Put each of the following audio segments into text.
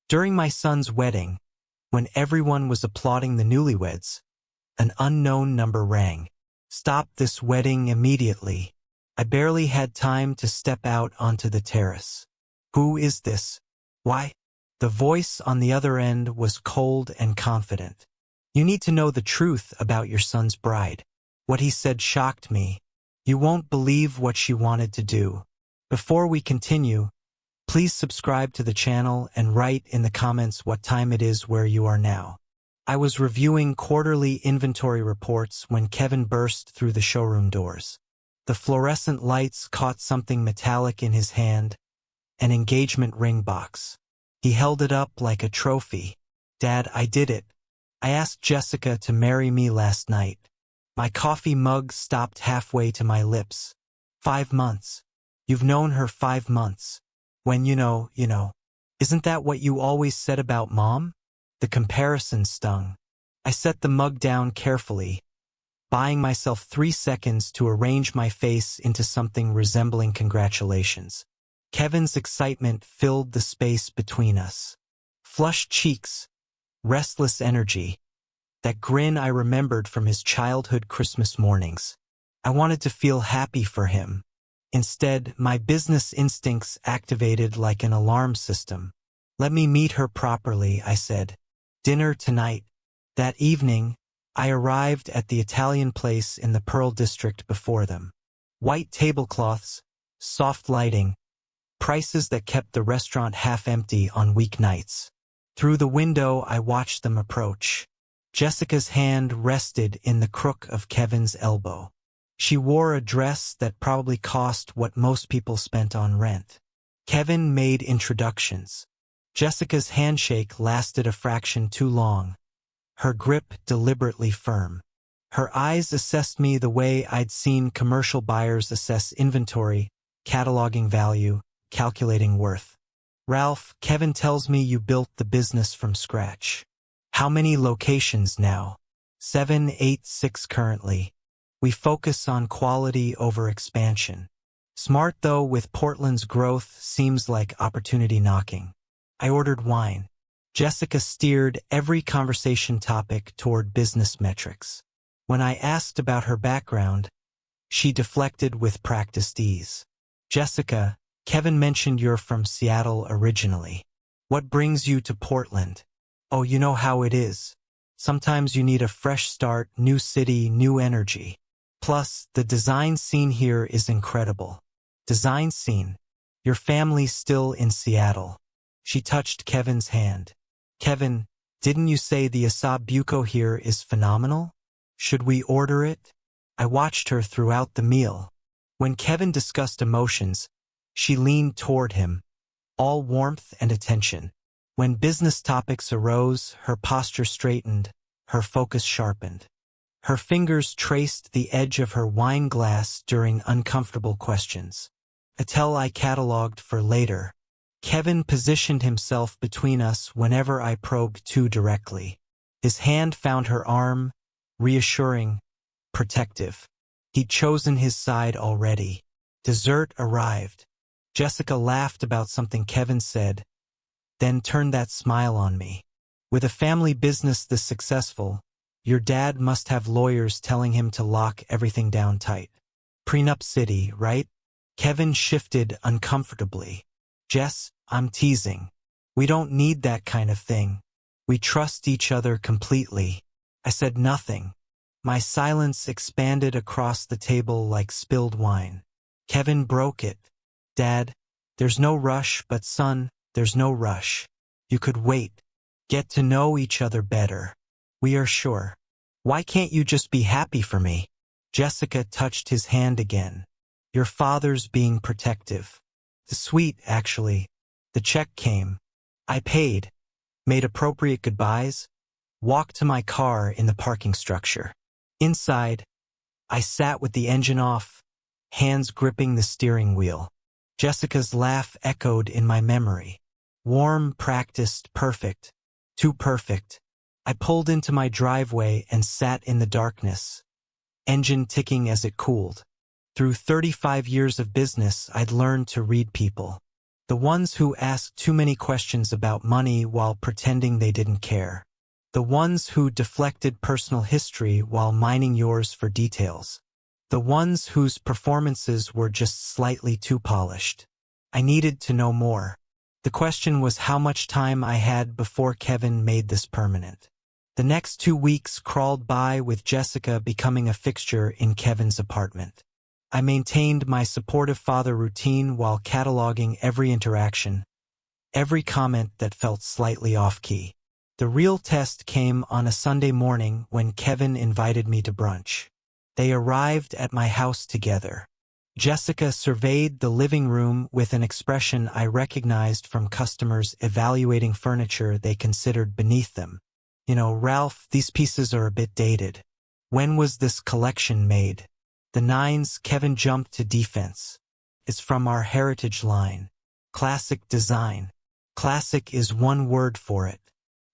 During my son's wedding, when everyone was applauding the newlyweds, an unknown number rang. Stop this wedding immediately. I barely had time to step out onto the terrace. Who is this? Why? The voice on the other end was cold and confident. You need to know the truth about your son's bride. What he said shocked me. You won't believe what she wanted to do. Before we continue, please subscribe to the channel and write in the comments what time it is where you are now. I was reviewing quarterly inventory reports when Kevin burst through the showroom doors. The fluorescent lights caught something metallic in his hand, an engagement ring box. He held it up like a trophy. Dad, I did it. I asked Jessica to marry me last night. My coffee mug stopped halfway to my lips. 5 months. You've known her 5 months. When you know. Isn't that what you always said about Mom? The comparison stung. I set the mug down carefully, buying myself 3 seconds to arrange my face into something resembling congratulations. Kevin's excitement filled the space between us. Flushed cheeks, restless energy, that grin I remembered from his childhood Christmas mornings. I wanted to feel happy for him. Instead, my business instincts activated like an alarm system. Let me meet her properly, I said. Dinner tonight. That evening, I arrived at the Italian place in the Pearl District before them. White tablecloths, soft lighting, prices that kept the restaurant half empty on weeknights. Through the window, I watched them approach. Jessica's hand rested in the crook of Kevin's elbow. She wore a dress that probably cost what most people spent on rent. Kevin made introductions. Jessica's handshake lasted a fraction too long, her grip deliberately firm. Her eyes assessed me the way I'd seen commercial buyers assess inventory, cataloging value, calculating worth. Ralph, Kevin tells me you built the business from scratch. How many locations now? 7, 8, 6 currently. We focus on quality over expansion. Smart though, with Portland's growth seems like opportunity knocking. I ordered wine. Jessica steered every conversation topic toward business metrics. When I asked about her background, she deflected with practiced ease. Jessica, Kevin mentioned you're from Seattle originally. What brings you to Portland? Oh, you know how it is. Sometimes you need a fresh start, new city, new energy. Plus, the design scene here is incredible. Design scene? Your family's still in Seattle. She touched Kevin's hand. Kevin, didn't you say the Asab Buco here is phenomenal? Should we order it? I watched her throughout the meal. When Kevin discussed emotions, she leaned toward him, all warmth and attention. When business topics arose, her posture straightened, her focus sharpened. Her fingers traced the edge of her wine glass during uncomfortable questions. Until I cataloged for later. Kevin positioned himself between us whenever I probed too directly. His hand found her arm, reassuring, protective. He'd chosen his side already. Dessert arrived. Jessica laughed about something Kevin said, then turned that smile on me. With a family business this successful, your dad must have lawyers telling him to lock everything down tight. Prenup city, right? Kevin shifted uncomfortably. Jess, I'm teasing. We don't need that kind of thing. We trust each other completely. I said nothing. My silence expanded across the table like spilled wine. Kevin broke it. Dad, there's no rush, but son, there's no rush. You could wait. Get to know each other better. We are sure. Why can't you just be happy for me? Jessica touched his hand again. Your father's being protective. Sweet, actually. The check came. I paid, made appropriate goodbyes, walked to my car in the parking structure. Inside, I sat with the engine off, hands gripping the steering wheel. Jessica's laugh echoed in my memory. Warm, practiced, perfect. Too perfect. I pulled into my driveway and sat in the darkness, engine ticking as it cooled. Through 35 years of business, I'd learned to read people. The ones who asked too many questions about money while pretending they didn't care. The ones who deflected personal history while mining yours for details. The ones whose performances were just slightly too polished. I needed to know more. The question was how much time I had before Kevin made this permanent. The next 2 weeks crawled by with Jessica becoming a fixture in Kevin's apartment. I maintained my supportive father routine while cataloging every interaction, every comment that felt slightly off-key. The real test came on a Sunday morning when Kevin invited me to brunch. They arrived at my house together. Jessica surveyed the living room with an expression I recognized from customers evaluating furniture they considered beneath them. You know, Ralph, these pieces are a bit dated. When was this collection made? The nines. Kevin jumped to defense. It's from our heritage line. Classic design. Classic is one word for it.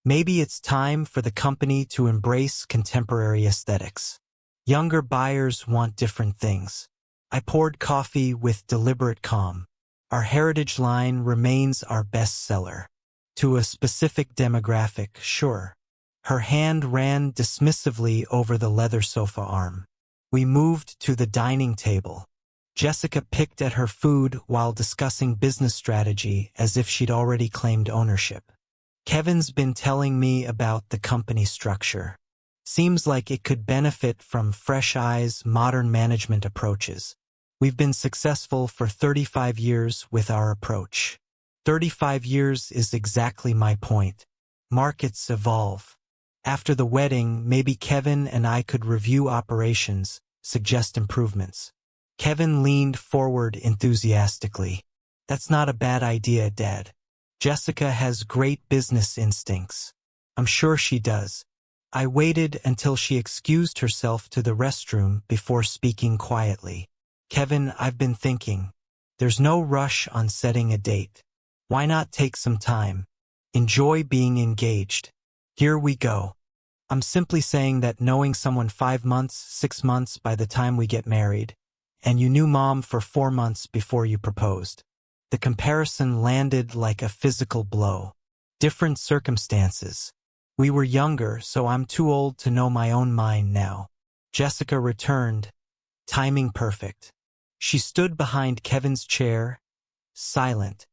Maybe it's time for the company to embrace contemporary aesthetics. Younger buyers want different things. I poured coffee with deliberate calm. Our heritage line remains our best seller. To a specific demographic, sure. Her hand ran dismissively over the leather sofa arm. We moved to the dining table. Jessica picked at her food while discussing business strategy as if she'd already claimed ownership. Kevin's been telling me about the company structure. Seems like it could benefit from fresh eyes, modern management approaches. We've been successful for 35 years with our approach. 35 years is exactly my point. Markets evolve. After the wedding, maybe Kevin and I could review operations, suggest improvements. Kevin leaned forward enthusiastically. That's not a bad idea, Dad. Jessica has great business instincts. I'm sure she does. I waited until she excused herself to the restroom before speaking quietly. Kevin, I've been thinking. There's no rush on setting a date. Why not take some time? Enjoy being engaged. Here we go. I'm simply saying that knowing someone 5 months, 6 months by the time we get married, and you knew Mom for 4 months before you proposed. The comparison landed like a physical blow. Different circumstances. We were younger, so I'm too old to know my own mind now. Jessica returned, timing perfect. She stood behind Kevin's chair, silent,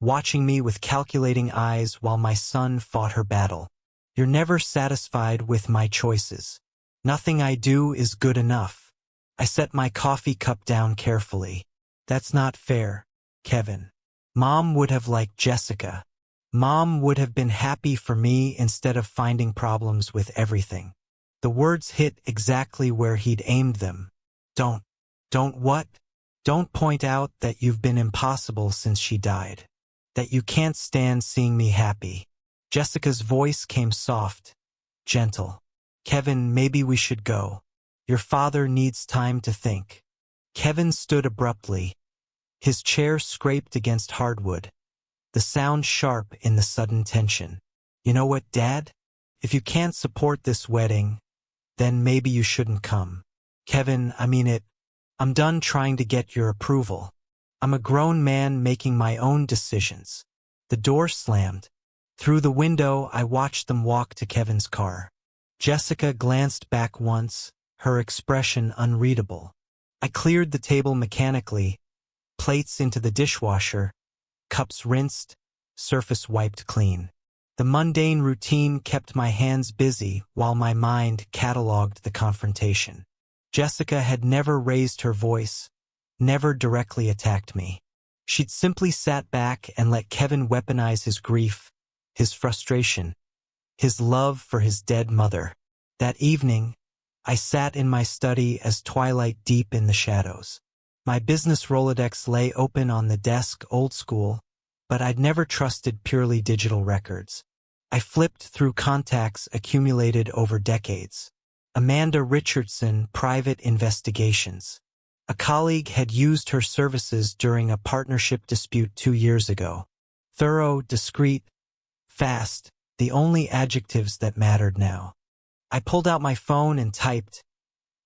watching me with calculating eyes while my son fought her battle. You're never satisfied with my choices. Nothing I do is good enough. I set my coffee cup down carefully. That's not fair, Kevin. Mom would have liked Jessica. Mom would have been happy for me instead of finding problems with everything. The words hit exactly where he'd aimed them. Don't what? Don't point out that you've been impossible since she died. That you can't stand seeing me happy. Jessica's voice came soft, gentle. Kevin, maybe we should go. Your father needs time to think. Kevin stood abruptly. His chair scraped against hardwood, the sound sharp in the sudden tension. You know what, Dad? If you can't support this wedding, then maybe you shouldn't come. Kevin, I mean it. I'm done trying to get your approval. I'm a grown man making my own decisions. The door slammed. Through the window, I watched them walk to Kevin's car. Jessica glanced back once, her expression unreadable. I cleared the table mechanically, plates into the dishwasher, cups rinsed, surface wiped clean. The mundane routine kept my hands busy while my mind cataloged the confrontation. Jessica had never raised her voice, never directly attacked me. She'd simply sat back and let Kevin weaponize his grief, his frustration, his love for his dead mother. That evening, I sat in my study as twilight deep in the shadows. My business Rolodex lay open on the desk, old school, but I'd never trusted purely digital records. I flipped through contacts accumulated over decades. Amanda Richardson, private investigations. A colleague had used her services during a partnership dispute 2 years ago. Thorough, discreet, fast, the only adjectives that mattered now. I pulled out my phone and typed,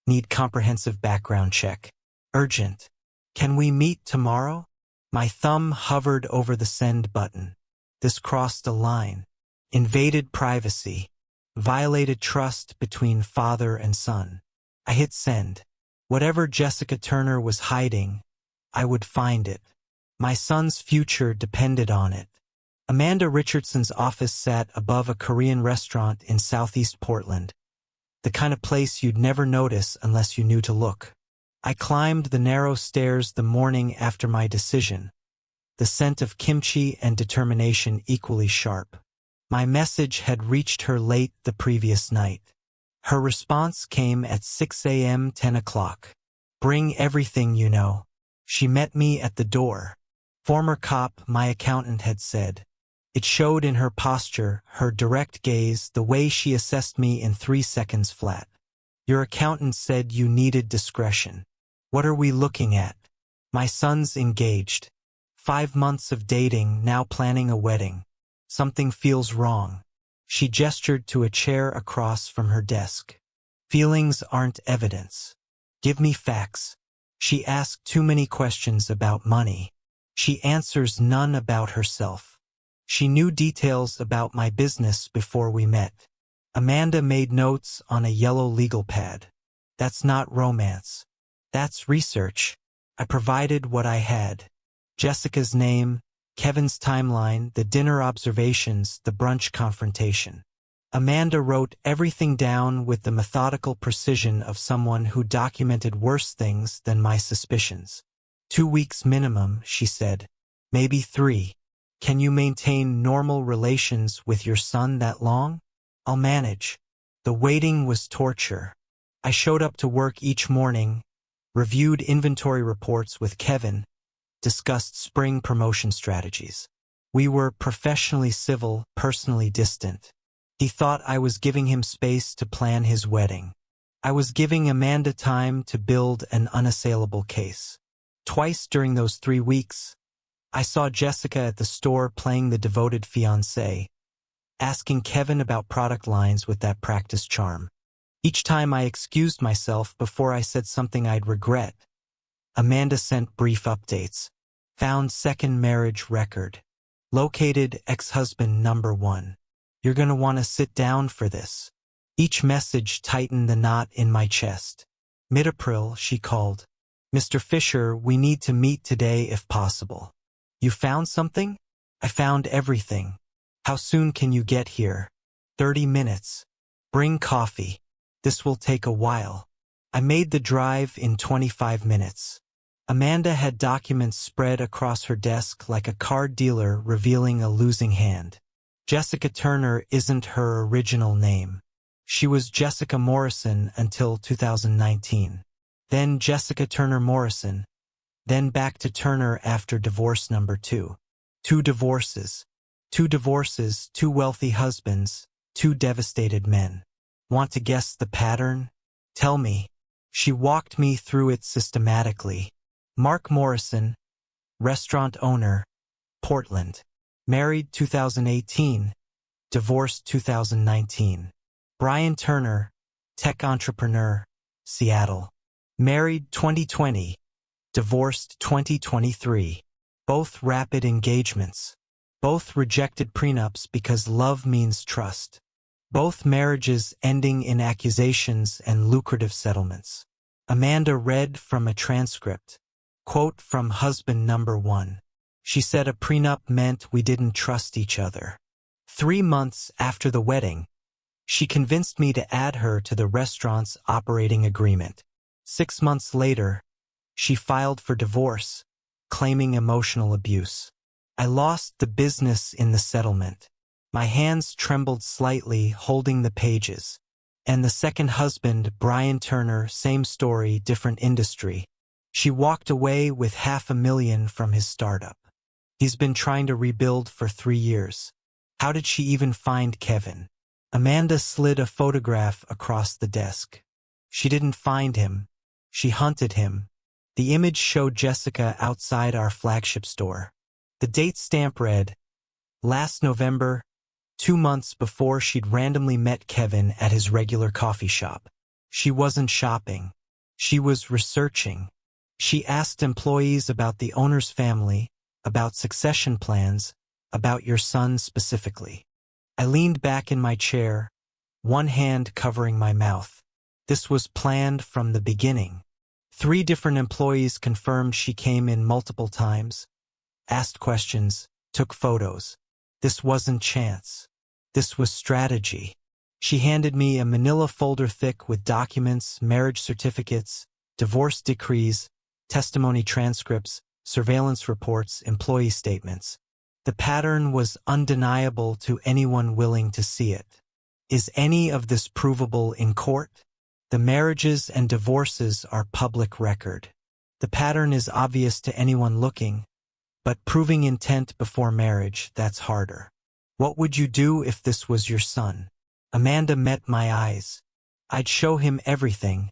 "Need comprehensive background check. Urgent. Can we meet tomorrow?" My thumb hovered over the send button. This crossed a line. Invaded privacy. Violated trust between father and son. I hit send. Whatever Jessica Turner was hiding, I would find it. My son's future depended on it. Amanda Richardson's office sat above a Korean restaurant in southeast Portland. The kind of place you'd never notice unless you knew to look. I climbed the narrow stairs the morning after my decision. The scent of kimchi and determination equally sharp. My message had reached her late the previous night. Her response came at 6 a.m. 10 o'clock. Bring everything you know. She met me at the door. Former cop, my accountant had said. It showed in her posture, her direct gaze, the way she assessed me in 3 seconds flat. Your accountant said you needed discretion. What are we looking at? My son's engaged. 5 months of dating, now planning a wedding. Something feels wrong. She gestured to a chair across from her desk. Feelings aren't evidence. Give me facts. She asked too many questions about money. She answers none about herself. She knew details about my business before we met. Amanda made notes on a yellow legal pad. That's not romance. That's research. I provided what I had. Jessica's name, Kevin's timeline, the dinner observations, the brunch confrontation. Amanda wrote everything down with the methodical precision of someone who documented worse things than my suspicions. 2 weeks minimum, she said. Maybe 3. Can you maintain normal relations with your son that long? I'll manage. The waiting was torture. I showed up to work each morning, reviewed inventory reports with Kevin, discussed spring promotion strategies. We were professionally civil, personally distant. He thought I was giving him space to plan his wedding. I was giving Amanda time to build an unassailable case. Twice during those 3 weeks, I saw Jessica at the store playing the devoted fiancé, asking Kevin about product lines with that practice charm. Each time I excused myself before I said something I'd regret. Amanda sent brief updates. Found second marriage record. Located ex-husband number 1. You're gonna want to sit down for this. Each message tightened the knot in my chest. Mid-April, she called. Mr. Fisher, we need to meet today if possible. You found something? I found everything. How soon can you get here? 30 minutes. Bring coffee. This will take a while. I made the drive in 25 minutes. Amanda had documents spread across her desk like a card dealer revealing a losing hand. Jessica Turner isn't her original name. She was Jessica Morrison until 2019. Then Jessica Turner Morrison. Then back to Turner after divorce number 2. 2 divorces. 2 divorces, 2 wealthy husbands, 2 devastated men. Want to guess the pattern? Tell me. She walked me through it systematically. Mark Morrison, restaurant owner, Portland. Married 2018, divorced 2019. Brian Turner, tech entrepreneur, Seattle. Married 2020, divorced 2023. Both rapid engagements. Both rejected prenups because love means trust. Both marriages ending in accusations and lucrative settlements. Amanda read from a transcript. Quote from husband number 1. She said a prenup meant we didn't trust each other. 3 months after the wedding, she convinced me to add her to the restaurant's operating agreement. 6 months later, she filed for divorce, claiming emotional abuse. I lost the business in the settlement. My hands trembled slightly, holding the pages. And the second husband, Brian Turner, same story, different industry. She walked away with $500,000 from his startup. He's been trying to rebuild for 3 years. How did she even find Kevin? Amanda slid a photograph across the desk. She didn't find him. She hunted him. The image showed Jessica outside our flagship store. The date stamp read, last November, 2 months before she'd randomly met Kevin at his regular coffee shop. She wasn't shopping. She was researching. She asked employees about the owner's family, about succession plans, about your son specifically. I leaned back in my chair, one hand covering my mouth. This was planned from the beginning. 3 different employees confirmed she came in multiple times, asked questions, took photos. This wasn't chance. This was strategy. She handed me a manila folder thick with documents, marriage certificates, divorce decrees, testimony transcripts, surveillance reports, employee statements. The pattern was undeniable to anyone willing to see it. Is any of this provable in court? The marriages and divorces are public record. The pattern is obvious to anyone looking, but proving intent before marriage, that's harder. What would you do if this was your son? Amanda met my eyes. I'd show him everything,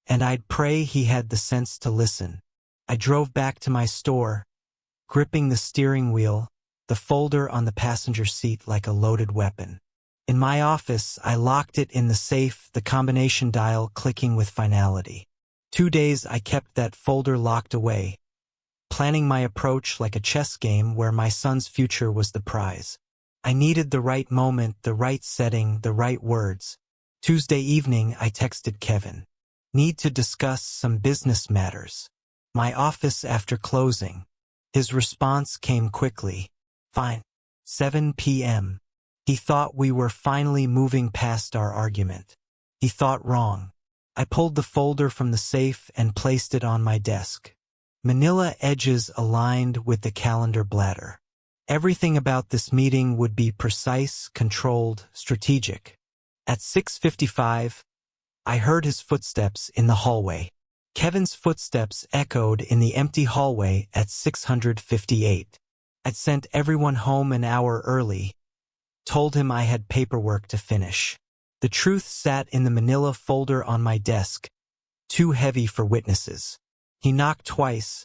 and I'd pray he had the sense to listen. I drove back to my store, gripping the steering wheel, the folder on the passenger seat like a loaded weapon. In my office, I locked it in the safe, the combination dial clicking with finality. 2 days I kept that folder locked away, planning my approach like a chess game where my son's future was the prize. I needed the right moment, the right setting, the right words. Tuesday evening, I texted Kevin. Need to discuss some business matters. My office after closing. His response came quickly. Fine. 7 p.m. He thought we were finally moving past our argument. He thought wrong. I pulled the folder from the safe and placed it on my desk. Manila edges aligned with the calendar bladder. Everything about this meeting would be precise, controlled, strategic. At 6:55, I heard his footsteps in the hallway. Kevin's footsteps echoed in the empty hallway at 658. I'd sent everyone home an hour early, told him I had paperwork to finish. The truth sat in the manila folder on my desk, too heavy for witnesses. He knocked twice,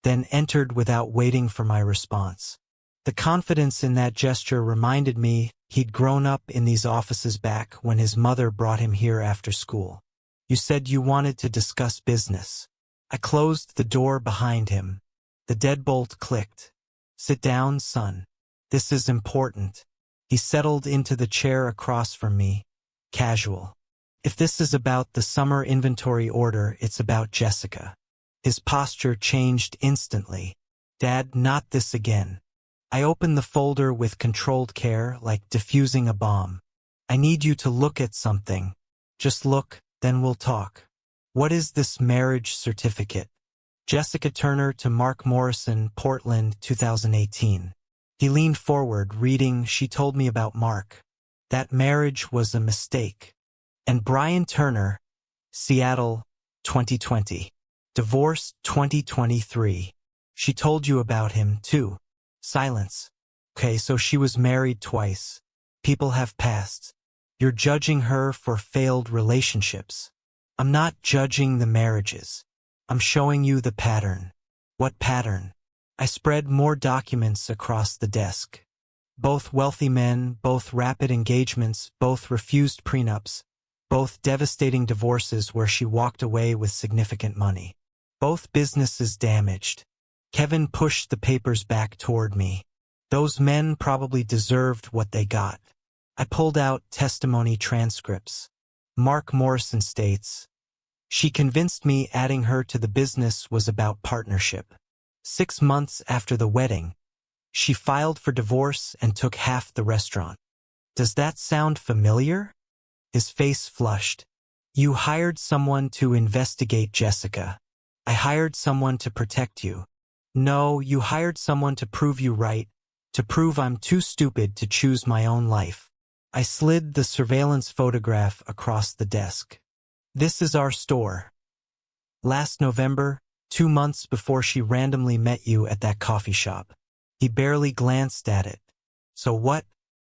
then entered without waiting for my response. The confidence in that gesture reminded me he'd grown up in these offices back when his mother brought him here after school. You said you wanted to discuss business. I closed the door behind him. The deadbolt clicked. Sit down, son. This is important. He settled into the chair across from me, casual. If this is about the summer inventory order, it's about Jessica. His posture changed instantly. Dad, not this again. I opened the folder with controlled care, like diffusing a bomb. I need you to look at something. Just look, then we'll talk. What is this marriage certificate? Jessica Turner to Mark Morrison, Portland, 2018. He leaned forward, reading, she told me about Mark. That marriage was a mistake. And Brian Turner, Seattle, 2020. Divorce, 2023. She told you about him, too. Silence. Okay, so she was married twice. People have passed. You're judging her for failed relationships. I'm not judging the marriages. I'm showing you the pattern. What pattern? I spread more documents across the desk. Both wealthy men, both rapid engagements, both refused prenups, both devastating divorces where she walked away with significant money. Both businesses damaged. Kevin pushed the papers back toward me. Those men probably deserved what they got. I pulled out testimony transcripts. Mark Morrison states, she convinced me adding her to the business was about partnership. 6 months after the wedding, she filed for divorce and took half the restaurant. Does that sound familiar? His face flushed. You hired someone to investigate Jessica. I hired someone to protect you. No, you hired someone to prove you right, to prove I'm too stupid to choose my own life. I slid the surveillance photograph across the desk. This is our store. Last November, 2 months before she randomly met you at that coffee shop. He barely glanced at it. So what?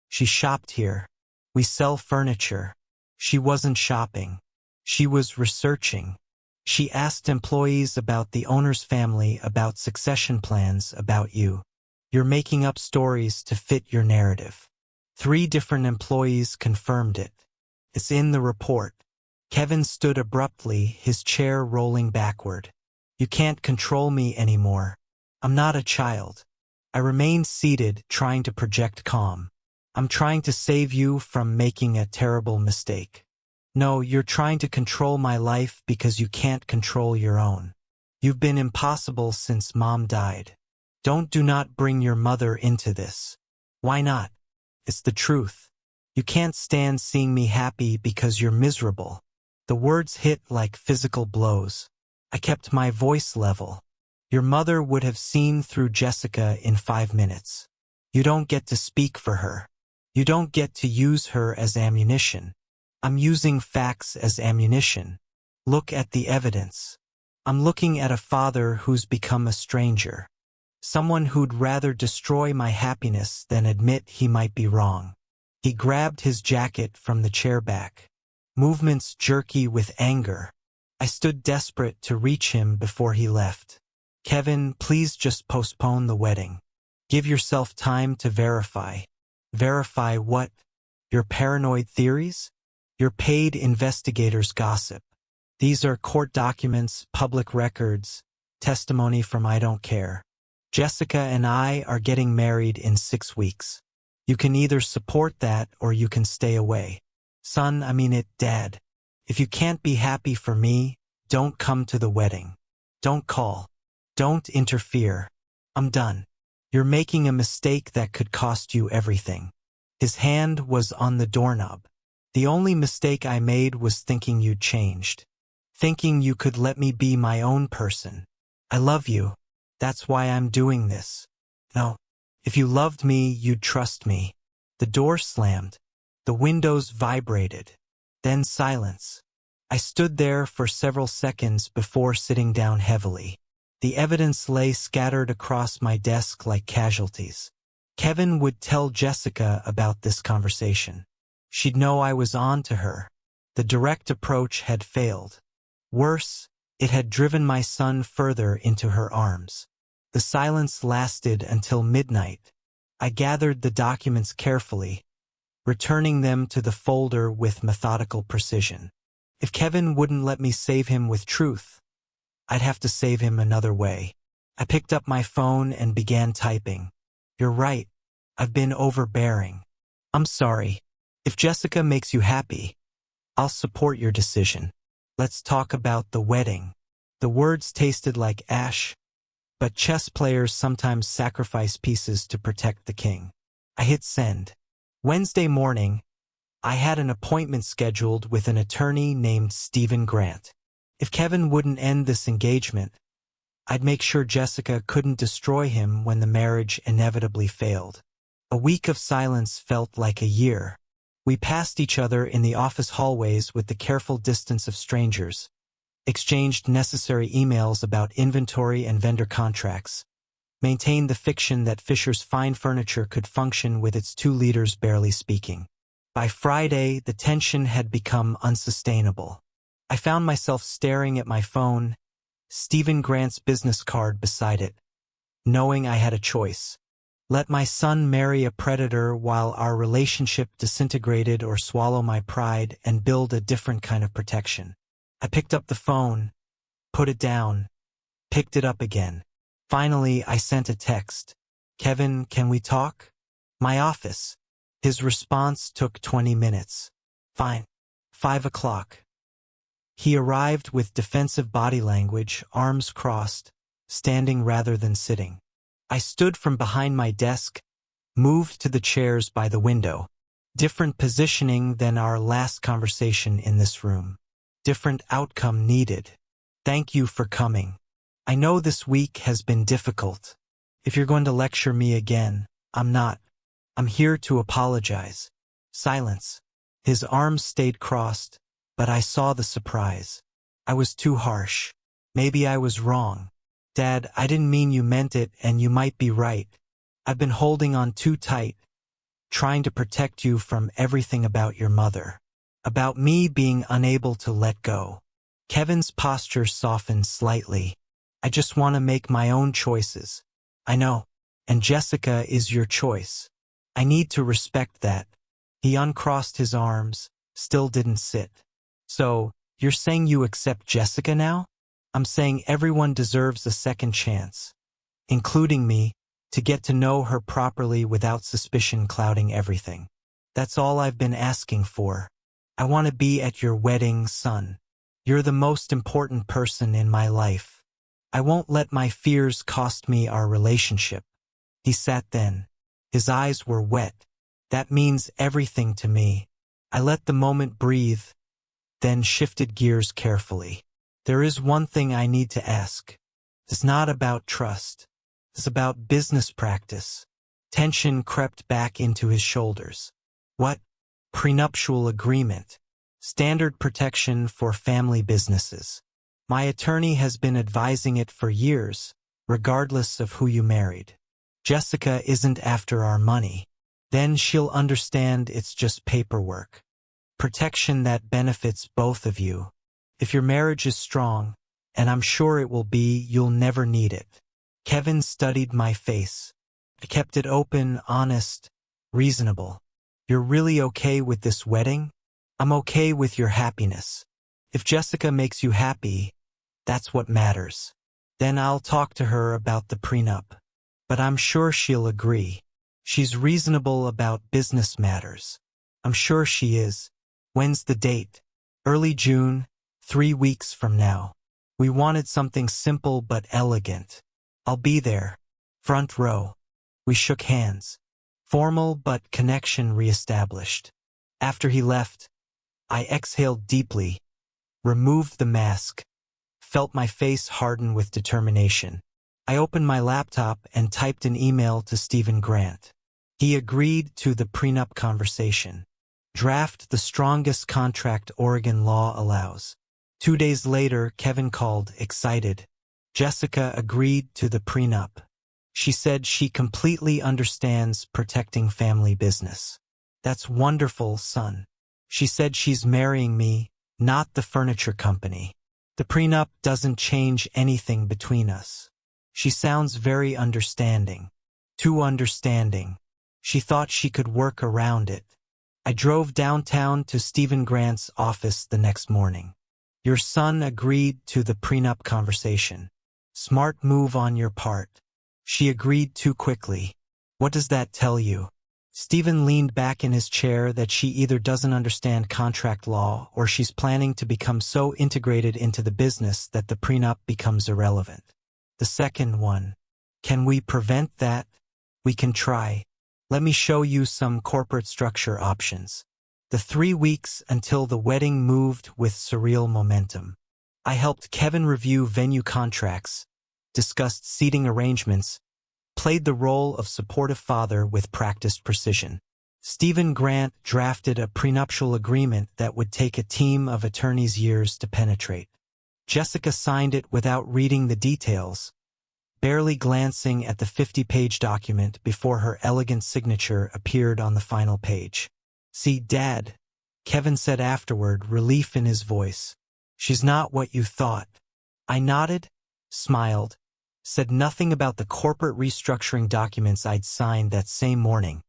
She shopped here. We sell furniture. She wasn't shopping. She was researching. She asked employees about the owner's family, about succession plans, about you. You're making up stories to fit your narrative. 3 different employees confirmed it. It's in the report. Kevin stood abruptly, his chair rolling backward. You can't control me anymore. I'm not a child. I remained seated, trying to project calm. I'm trying to save you from making a terrible mistake. No, you're trying to control my life because you can't control your own. You've been impossible since Mom died. Do not bring your mother into this. Why not? It's the truth. You can't stand seeing me happy because you're miserable. The words hit like physical blows. I kept my voice level. Your mother would have seen through Jessica in 5 minutes. You don't get to speak for her. You don't get to use her as ammunition. I'm using facts as ammunition. Look at the evidence. I'm looking at a father who's become a stranger. Someone who'd rather destroy my happiness than admit he might be wrong. He grabbed his jacket from the chair back. Movements jerky with anger. I stood desperate to reach him before he left. Kevin, please just postpone the wedding. Give yourself time to verify. Verify what? Your paranoid theories? Your paid investigators' gossip. These are court documents, public records, testimony from I don't care. Jessica and I are getting married in 6 weeks. You can either support that or you can stay away. Son, I mean it, Dad. If you can't be happy for me, don't come to the wedding. Don't call. Don't interfere. I'm done. You're making a mistake that could cost you everything. His hand was on the doorknob. The only mistake I made was thinking you'd changed. Thinking you could let me be my own person. I love you. That's why I'm doing this. No. If you loved me, you'd trust me. The door slammed. The windows vibrated. Then silence. I stood there for several seconds before sitting down heavily. The evidence lay scattered across my desk like casualties. Kevin would tell Jessica about this conversation. She'd know I was on to her. The direct approach had failed. Worse, it had driven my son further into her arms. The silence lasted until midnight. I gathered the documents carefully, returning them to the folder with methodical precision. If Kevin wouldn't let me save him with truth, I'd have to save him another way. I picked up my phone and began typing. You're right. I've been overbearing. I'm sorry. If Jessica makes you happy, I'll support your decision. Let's talk about the wedding. The words tasted like ash, but chess players sometimes sacrifice pieces to protect the king. I hit send. Wednesday morning, I had an appointment scheduled with an attorney named Stephen Grant. If Kevin wouldn't end this engagement, I'd make sure Jessica couldn't destroy him when the marriage inevitably failed. A week of silence felt like a year. We passed each other in the office hallways with the careful distance of strangers, exchanged necessary emails about inventory and vendor contracts, maintained the fiction that Fisher's Fine Furniture could function with its 2 leaders barely speaking. By Friday, the tension had become unsustainable. I found myself staring at my phone, Stephen Grant's business card beside it, knowing I had a choice. Let my son marry a predator while our relationship disintegrated, or swallow my pride and build a different kind of protection. I picked up the phone, put it down, picked it up again. Finally, I sent a text. Kevin, can we talk? My office. His response took 20 minutes. Fine. 5 o'clock. He arrived with defensive body language, arms crossed, standing rather than sitting. I stood from behind my desk, moved to the chairs by the window. Different positioning than our last conversation in this room. Different outcome needed. Thank you for coming. I know this week has been difficult. If you're going to lecture me again, I'm not. I'm here to apologize. Silence. His arms stayed crossed, but I saw the surprise. I was too harsh. Maybe I was wrong. Dad, I didn't mean you meant it, and you might be right. I've been holding on too tight, trying to protect you from everything about your mother. About me being unable to let go. Kevin's posture softened slightly. I just want to make my own choices. I know. And Jessica is your choice. I need to respect that. He uncrossed his arms, still didn't sit. So, you're saying you accept Jessica now? I'm saying everyone deserves a second chance. Including me. to get to know her properly without suspicion clouding everything. That's all I've been asking for. I want to be at your wedding, son. You're the most important person in my life. I won't let my fears cost me our relationship. He sat then. His eyes were wet. That means everything to me. I let the moment breathe, then shifted gears carefully. There is one thing I need to ask. It's not about trust. It's about business practice. Tension crept back into his shoulders. What? Prenuptial agreement. Standard protection for family businesses. My attorney has been advising it for years, regardless of who you married. Jessica isn't after our money. Then she'll understand it's just paperwork. Protection that benefits both of you. If your marriage is strong, and I'm sure it will be, you'll never need it. Kevin studied my face. I kept it open, honest, reasonable. You're really okay with this wedding? I'm okay with your happiness. If Jessica makes you happy, that's what matters. Then I'll talk to her about the prenup. But I'm sure she'll agree. She's reasonable about business matters. I'm sure she is. When's the date? Early June, 3 weeks from now. We wanted something simple but elegant. I'll be there. Front row. We shook hands. Formal but connection reestablished. After he left, I exhaled deeply, removed the mask, felt my face harden with determination. I opened my laptop and typed an email to Stephen Grant. He agreed to the prenup conversation. Draft the strongest contract Oregon law allows. 2 days later, Kevin called, excited. Jessica agreed to the prenup. She said she completely understands protecting family business. That's wonderful, son. She said she's marrying me, not the furniture company. The prenup doesn't change anything between us. She sounds very understanding. Too understanding. She thought she could work around it. I drove downtown to Stephen Grant's office the next morning. Your son agreed to the prenup conversation. Smart move on your part. She agreed too quickly. What does that tell you? Stephen leaned back in his chair that she either doesn't understand contract law or she's planning to become so integrated into the business that the prenup becomes irrelevant. The second one. Can we prevent that? We can try. Let me show you some corporate structure options. The 3 weeks until the wedding moved with surreal momentum. I helped Kevin review venue contracts, discussed seating arrangements, played the role of supportive father with practiced precision. Stephen Grant drafted a prenuptial agreement that would take a team of attorneys years to penetrate. Jessica signed it without reading the details, barely glancing at the 50-page document before her elegant signature appeared on the final page. See, Dad, Kevin said afterward, relief in his voice. She's not what you thought. I nodded, smiled, said nothing about the corporate restructuring documents I'd signed that same morning,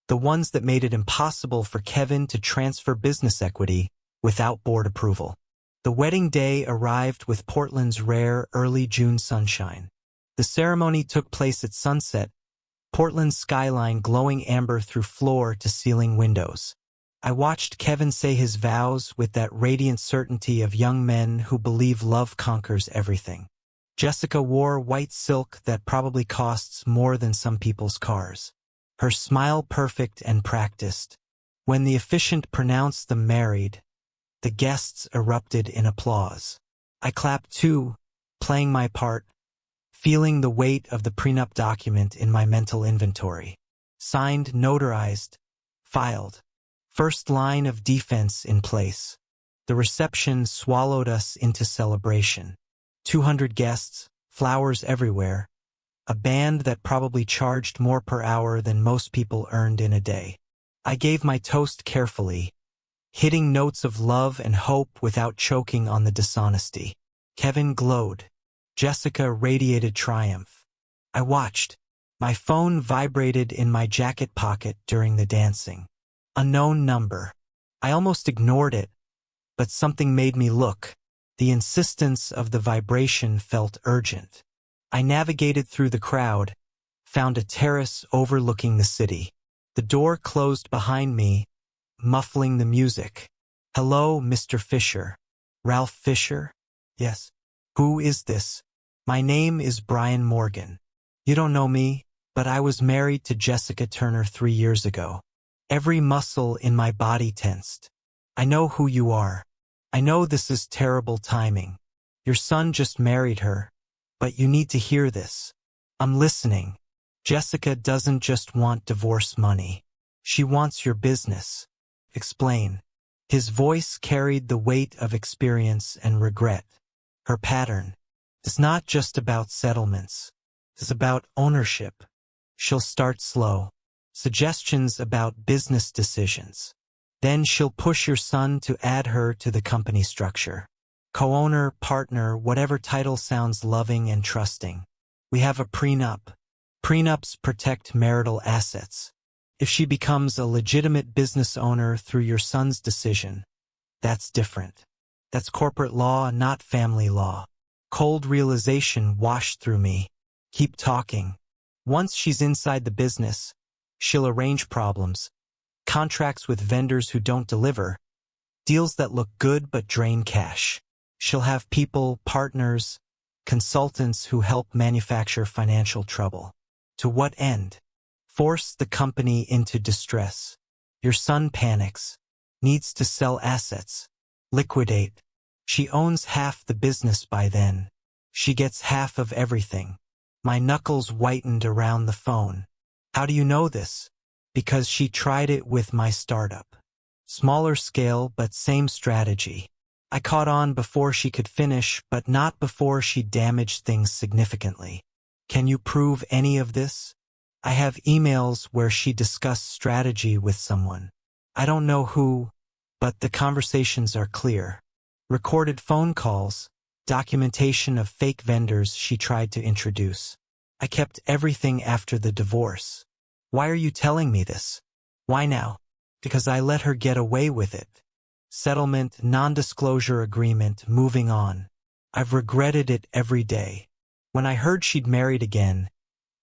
the ones that made it impossible for Kevin to transfer business equity without board approval. The wedding day arrived with Portland's rare early June sunshine. The ceremony took place at sunset, Portland's skyline glowing amber through floor-to-ceiling windows. I watched Kevin say his vows with that radiant certainty of young men who believe love conquers everything. Jessica wore white silk that probably costs more than some people's cars. Her smile perfect and practiced. When the officiant pronounced them married, the guests erupted in applause. I clapped too, playing my part, feeling the weight of the prenup document in my mental inventory. Signed, notarized, filed. First line of defense in place. The reception swallowed us into celebration. 200 guests, flowers everywhere, a band that probably charged more per hour than most people earned in a day. I gave my toast carefully, hitting notes of love and hope without choking on the dishonesty. Kevin glowed. Jessica radiated triumph. I watched. My phone vibrated in my jacket pocket during the dancing. Unknown number. I almost ignored it, but something made me look. The insistence of the vibration felt urgent. I navigated through the crowd, Found a terrace overlooking the city. The door closed behind me, muffling the music. Hello, Mr. Fisher. Ralph Fisher? Yes. Who is this? My name is Brian Morgan. You don't know me, but I was married to Jessica Turner 3 years ago. Every muscle in my body tensed. I know who you are. I know this is terrible timing. Your son just married her, but you need to hear this. I'm listening. Jessica doesn't just want divorce money. She wants your business. Explain. His voice carried the weight of experience and regret. Her pattern is not just about settlements. It's about ownership. She'll start slow. Suggestions about business decisions. Then she'll push your son to add her to the company structure. Co-owner, partner, whatever title sounds loving and trusting. We have a prenup. Prenups protect marital assets. If she becomes a legitimate business owner through your son's decision, that's different. That's corporate law, not family law. Cold realization washed through me. Keep talking. Once she's inside the business, she'll arrange problems, contracts with vendors who don't deliver, deals that look good but drain cash. She'll have people, partners, consultants who help manufacture financial trouble. To what end? Force the company into distress. Your son panics, needs to sell assets, liquidate. She owns half the business by then. She gets half of everything. My knuckles whitened around the phone. How do you know this? Because she tried it with my startup. Smaller scale, but same strategy. I caught on before she could finish, but not before she damaged things significantly. Can you prove any of this? I have emails where she discussed strategy with someone. I don't know who, but the conversations are clear. Recorded phone calls, documentation of fake vendors she tried to introduce. I kept everything after the divorce. Why are you telling me this? Why now? Because I let her get away with it. Settlement, non-disclosure agreement, moving on. I've regretted it every day. When I heard she'd married again,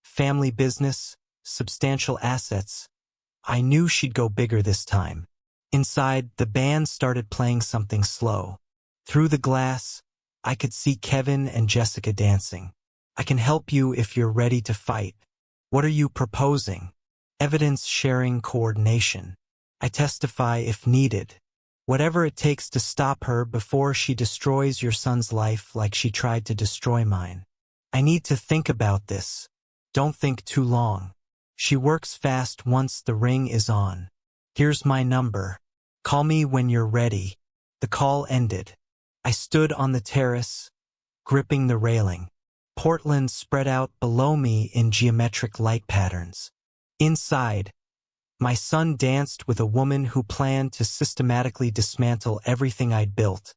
family business, substantial assets, I knew she'd go bigger this time. Inside, the band started playing something slow. Through the glass, I could see Kevin and Jessica dancing. I can help you if you're ready to fight. What are you proposing? Evidence sharing coordination. I testify if needed. Whatever it takes to stop her before she destroys your son's life like she tried to destroy mine. I need to think about this. Don't think too long. She works fast once the ring is on. Here's my number. Call me when you're ready. The call ended. I stood on the terrace, gripping the railing. Portland spread out below me in geometric light patterns. Inside, my son danced with a woman who planned to systematically dismantle everything I'd built,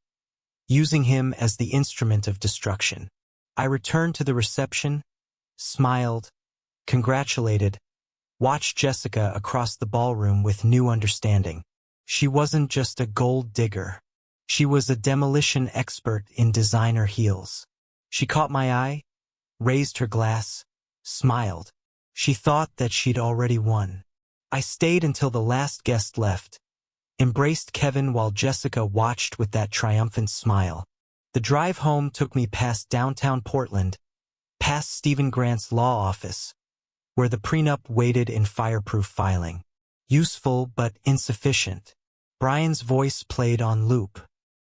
using him as the instrument of destruction. I returned to the reception, smiled, congratulated, watched Jessica across the ballroom with new understanding. She wasn't just a gold digger. She was a demolition expert in designer heels. She caught my eye, raised her glass, smiled. She thought that she'd already won. I stayed until the last guest left, embraced Kevin while Jessica watched with that triumphant smile. The drive home took me past downtown Portland, past Stephen Grant's law office, where the prenup waited in fireproof filing. Useful but insufficient. Brian's voice played on loop.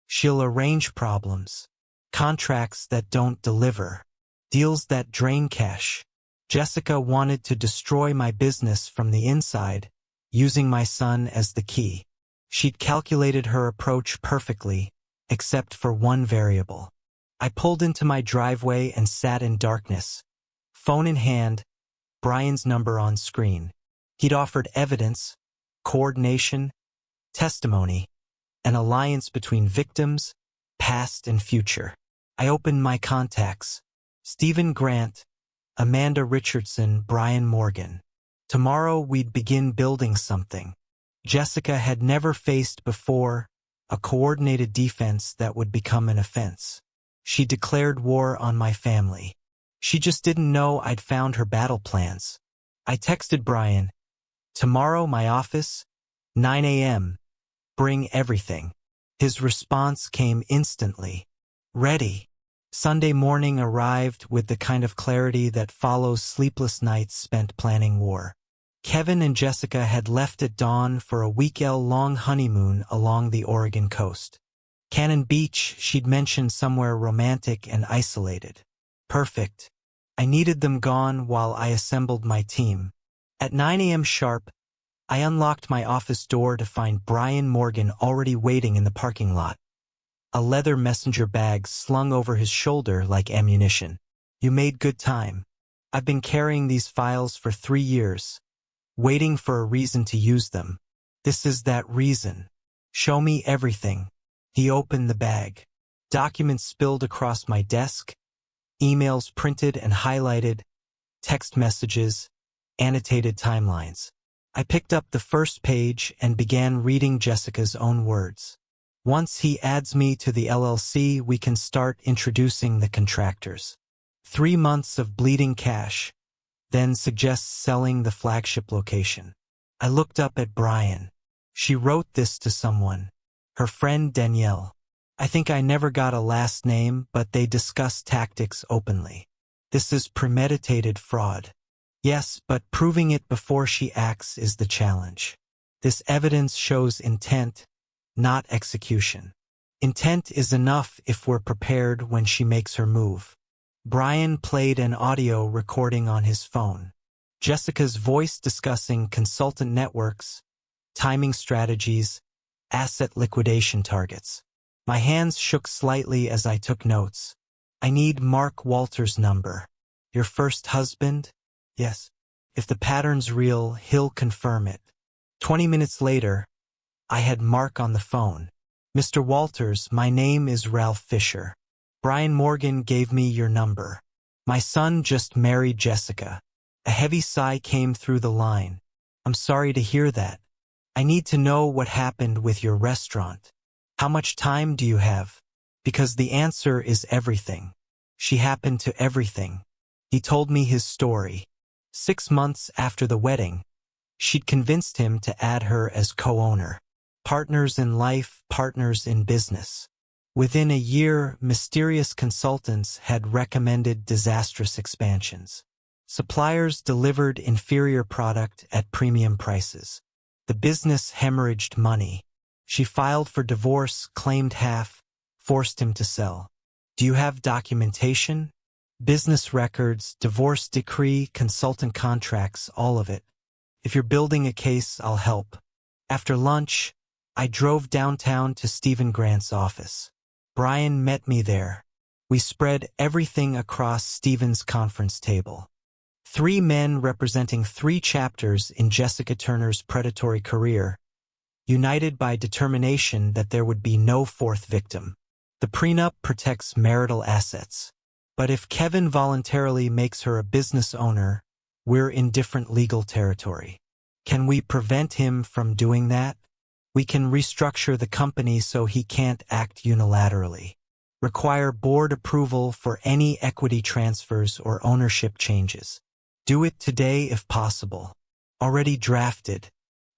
She'll arrange problems, contracts that don't deliver, deals that drain cash. Jessica wanted to destroy my business from the inside, using my son as the key. She'd calculated her approach perfectly, except for one variable. I pulled into my driveway and sat in darkness, phone in hand, Brian's number on screen. He'd offered evidence, coordination, testimony, an alliance between victims, past and future. I opened my contacts. Stephen Grant, Amanda Richardson, Brian Morgan. Tomorrow we'd begin building something. Jessica had never faced before a coordinated defense that would become an offense. She declared war on my family. She just didn't know I'd found her battle plans. I texted Brian, "Tomorrow my office, 9 a.m. Bring everything." His response came instantly. "Ready." Sunday morning arrived with the kind of clarity that follows sleepless nights spent planning war. Kevin and Jessica had left at dawn for a week-long honeymoon along the Oregon coast. Cannon Beach, she'd mentioned, somewhere romantic and isolated. Perfect. I needed them gone while I assembled my team. At 9 a.m. sharp, I unlocked my office door to find Brian Morgan already waiting in the parking lot. A leather messenger bag slung over his shoulder like ammunition. "You made good time. I've been carrying these files for 3 years, waiting for a reason to use them. This is that reason. Show me everything." He opened the bag. Documents spilled across my desk, emails printed and highlighted, text messages, annotated timelines. I picked up the first page and began reading Jessica's own words. "Once he adds me to the LLC, we can start introducing the contractors. 3 months of bleeding cash, then suggests selling the flagship location." I looked up at Brian. She wrote this to someone. Her friend Danielle. I think I never got a last name, but they discuss tactics openly. This is premeditated fraud. Yes, but proving it before she acts is the challenge. This evidence shows intent, not execution. Intent is enough if we're prepared when she makes her move. Brian played an audio recording on his phone. Jessica's voice discussing consultant networks, timing strategies, asset liquidation targets. My hands shook slightly as I took notes. "I need Mark Walter's number." "Your first husband?" "Yes. If the pattern's real, he'll confirm it." 20 minutes later, I had Mark on the phone. "Mr. Walters, my name is Ralph Fisher. Brian Morgan gave me your number. My son just married Jessica." A heavy sigh came through the line. "I'm sorry to hear that. I need to know what happened with your restaurant. How much time do you have? Because the answer is everything." She happened to everything. He told me his story. 6 months after the wedding, she'd convinced him to add her as co-owner. Partners in life, partners in business. Within a year, mysterious consultants had recommended disastrous expansions. Suppliers delivered inferior product at premium prices. The business hemorrhaged money. She filed for divorce, claimed half, forced him to sell. "Do you have documentation?" "Business records, divorce decree, consultant contracts, all of it. If you're building a case, I'll help." After lunch, I drove downtown to Stephen Grant's office. Brian met me there. We spread everything across Stephen's conference table. 3 men representing 3 chapters in Jessica Turner's predatory career, united by determination that there would be no 4th victim. The prenup protects marital assets. But if Kevin voluntarily makes her a business owner, we're in different legal territory. Can we prevent him from doing that? We can restructure the company so he can't act unilaterally. Require board approval for any equity transfers or ownership changes. Do it today if possible. Already drafted.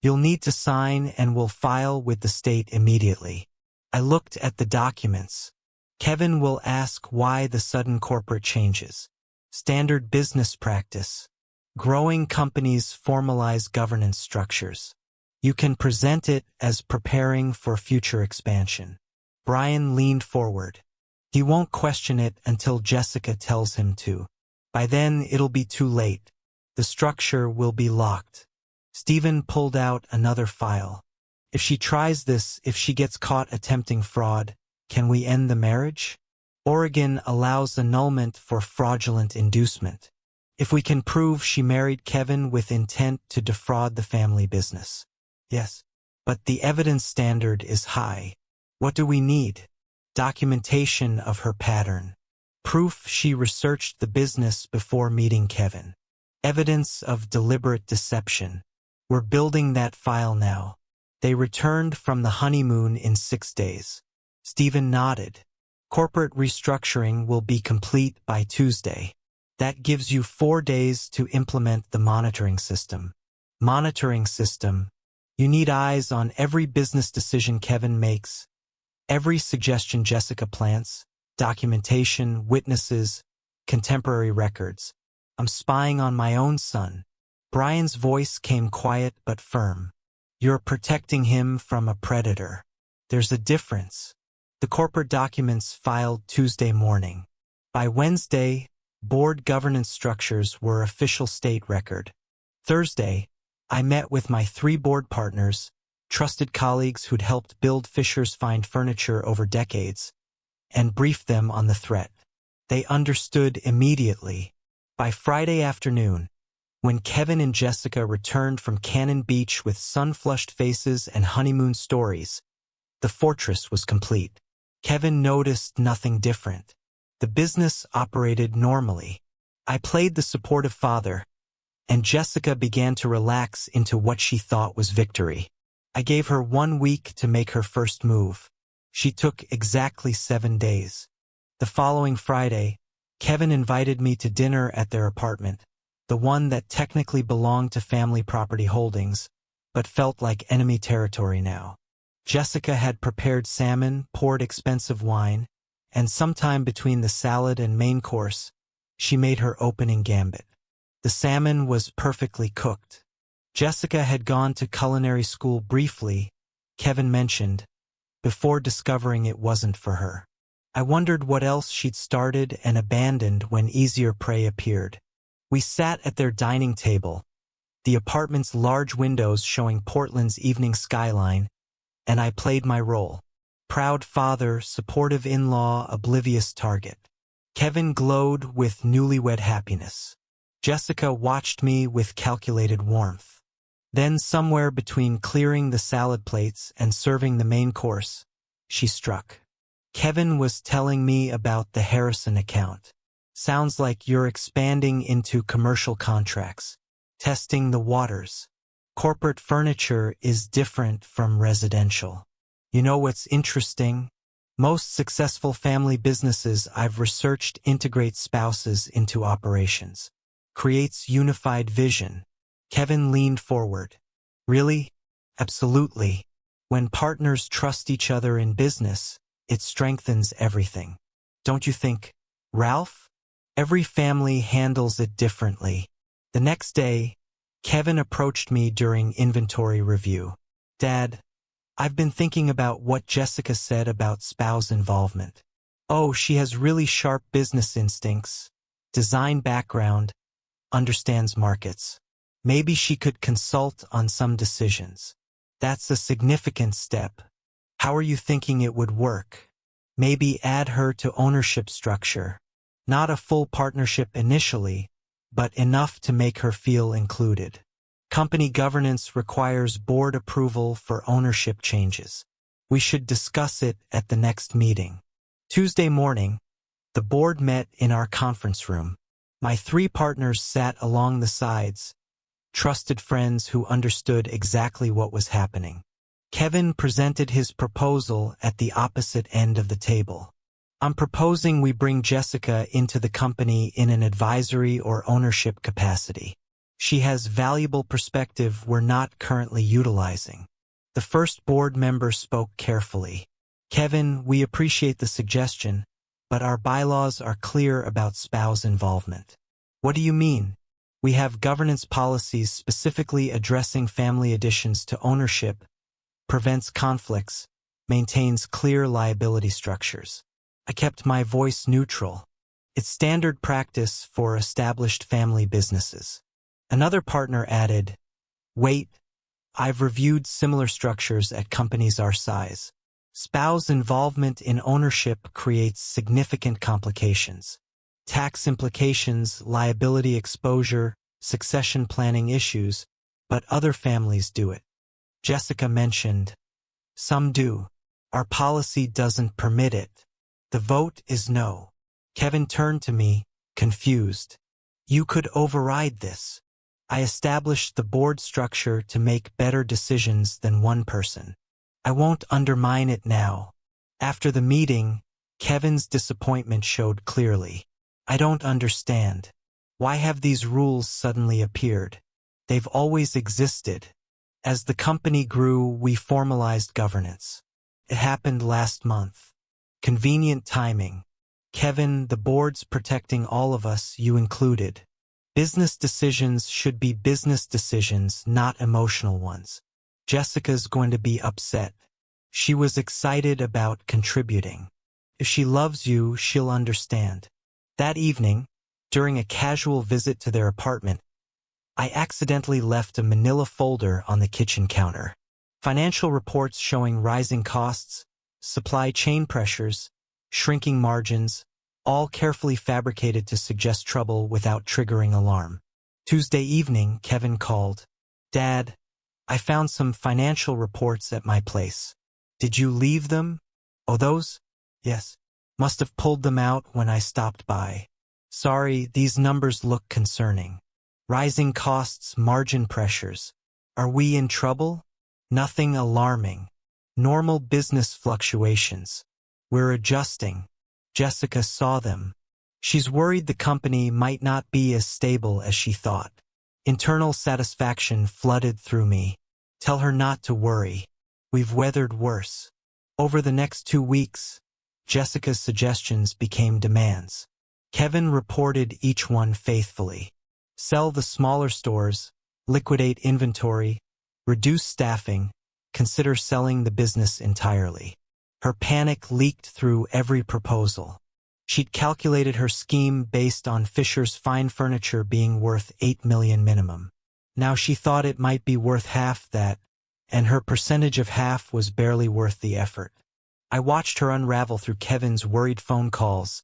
You'll need to sign and we'll file with the state immediately. I looked at the documents. Kevin will ask why the sudden corporate changes. Standard business practice. Growing companies formalize governance structures. You can present it as preparing for future expansion. Brian leaned forward. He won't question it until Jessica tells him to. By then, it'll be too late. The structure will be locked. Stephen pulled out another file. If she tries this, if she gets caught attempting fraud, can we end the marriage? Oregon allows annulment for fraudulent inducement. If we can prove she married Kevin with intent to defraud the family business. Yes. But the evidence standard is high. What do we need? Documentation of her pattern. Proof she researched the business before meeting Kevin. Evidence of deliberate deception. We're building that file now. They returned from the honeymoon in 6 days. Stephen nodded. Corporate restructuring will be complete by Tuesday. That gives you 4 days to implement the monitoring system. Monitoring system. You need eyes on every business decision Kevin makes, every suggestion Jessica plants, documentation, witnesses, contemporary records. I'm spying on my own son. Brian's voice came quiet but firm. You're protecting him from a predator. There's a difference. The corporate documents filed Tuesday morning. By Wednesday, board governance structures were official state record. Thursday, I met with my 3 board partners, trusted colleagues who'd helped build Fisher's fine furniture over decades, and briefed them on the threat. They understood immediately. By Friday afternoon, when Kevin and Jessica returned from Cannon Beach with sun-flushed faces and honeymoon stories, the fortress was complete. Kevin noticed nothing different. The business operated normally. I played the supportive father, and Jessica began to relax into what she thought was victory. I gave her 1 week to make her first move. She took exactly 7 days. The following Friday, Kevin invited me to dinner at their apartment, the one that technically belonged to Family Property Holdings, but felt like enemy territory now. Jessica had prepared salmon, poured expensive wine, and sometime between the salad and main course, she made her opening gambit. The salmon was perfectly cooked. Jessica had gone to culinary school briefly, Kevin mentioned, before discovering it wasn't for her. I wondered what else she'd started and abandoned when easier prey appeared. We sat at their dining table, the apartment's large windows showing Portland's evening skyline, and I played my role. Proud father, supportive in-law, oblivious target. Kevin glowed with newlywed happiness. Jessica watched me with calculated warmth. Then somewhere between clearing the salad plates and serving the main course, she struck. Kevin was telling me about the Harrison account. Sounds like you're expanding into commercial contracts, testing the waters. Corporate furniture is different from residential. You know what's interesting? Most successful family businesses I've researched integrate spouses into operations. Creates unified vision. Kevin leaned forward. Really? Absolutely. When partners trust each other in business, it strengthens everything. Don't you think, Ralph? Every family handles it differently. The next day, Kevin approached me during inventory review. Dad, I've been thinking about what Jessica said about spouse involvement. Oh, she has really sharp business instincts, design background, understands markets. Maybe she could consult on some decisions. That's a significant step. How are you thinking it would work? Maybe add her to ownership structure. Not a full partnership initially, but enough to make her feel included. Company governance requires board approval for ownership changes. We should discuss it at the next meeting. Tuesday morning, the board met in our conference room. My 3 partners sat along the sides, trusted friends who understood exactly what was happening. Kevin presented his proposal at the opposite end of the table. I'm proposing we bring Jessica into the company in an advisory or ownership capacity. She has valuable perspective we're not currently utilizing. The first board member spoke carefully. Kevin, we appreciate the suggestion, but our bylaws are clear about spouse involvement. What do you mean? We have governance policies specifically addressing family additions to ownership, prevents conflicts, maintains clear liability structures. I kept my voice neutral. It's standard practice for established family businesses. Another partner added, wait, I've reviewed similar structures at companies our size. Spouse involvement in ownership creates significant complications. Tax implications, liability exposure, succession planning issues, but other families do it. Jessica mentioned, some do. Our policy doesn't permit it. The vote is no. Kevin turned to me, confused. You could override this. I established the board structure to make better decisions than one person. I won't undermine it now. After the meeting, Kevin's disappointment showed clearly. I don't understand. Why have these rules suddenly appeared? They've always existed. As the company grew, we formalized governance. It happened last month. Convenient timing. Kevin, the board's protecting all of us, you included. Business decisions should be business decisions, not emotional ones. Jessica's going to be upset. She was excited about contributing. If she loves you, she'll understand. That evening, during a casual visit to their apartment, I accidentally left a manila folder on the kitchen counter. Financial reports showing rising costs, supply chain pressures, shrinking margins, all carefully fabricated to suggest trouble without triggering alarm. Tuesday evening, Kevin called. Dad, I found some financial reports at my place. Did you leave them? Oh, those? Yes. Must have pulled them out when I stopped by. Sorry, these numbers look concerning. Rising costs, margin pressures. Are we in trouble? Nothing alarming. Normal business fluctuations. We're adjusting. Jessica saw them. She's worried the company might not be as stable as she thought. Internal satisfaction flooded through me. Tell her not to worry. We've weathered worse. Over the next 2 weeks, Jessica's suggestions became demands. Kevin reported each one faithfully. Sell the smaller stores, liquidate inventory, reduce staffing, consider selling the business entirely. Her panic leaked through every proposal. She'd calculated her scheme based on Fisher's fine furniture being worth $8 million minimum. Now she thought it might be worth half that, and her percentage of half was barely worth the effort. I watched her unravel through Kevin's worried phone calls,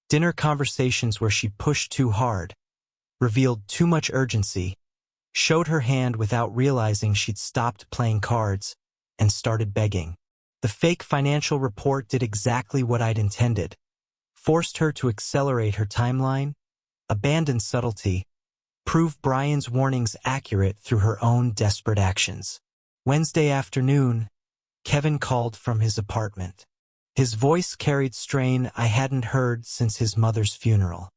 dinner conversations where she pushed too hard, revealed too much urgency, showed her hand without realizing she'd stopped playing cards, and started begging. The fake financial report did exactly what I'd intended. Forced her to accelerate her timeline, abandon subtlety, prove Brian's warnings accurate through her own desperate actions. Wednesday afternoon, Kevin called from his apartment. His voice carried strain I hadn't heard since his mother's funeral.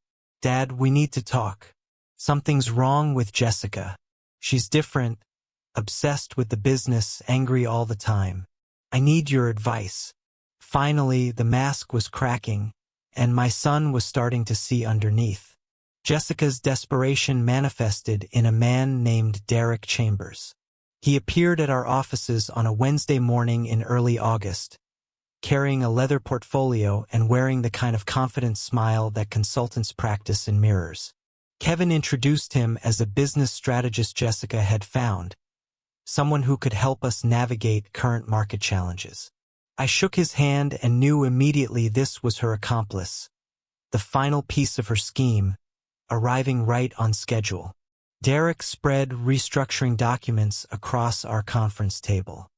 Dad, we need to talk. Something's wrong with Jessica. She's different, obsessed with the business, angry all the time. I need your advice. Finally, the mask was cracking, and my son was starting to see underneath. Jessica's desperation manifested in a man named Derek Chambers. He appeared at our offices on a Wednesday morning in early August, carrying a leather portfolio and wearing the kind of confident smile that consultants practice in mirrors. Kevin introduced him as a business strategist Jessica had found, someone who could help us navigate current market challenges. I shook his hand and knew immediately this was her accomplice, the final piece of her scheme, arriving right on schedule. Derek spread restructuring documents across our conference table.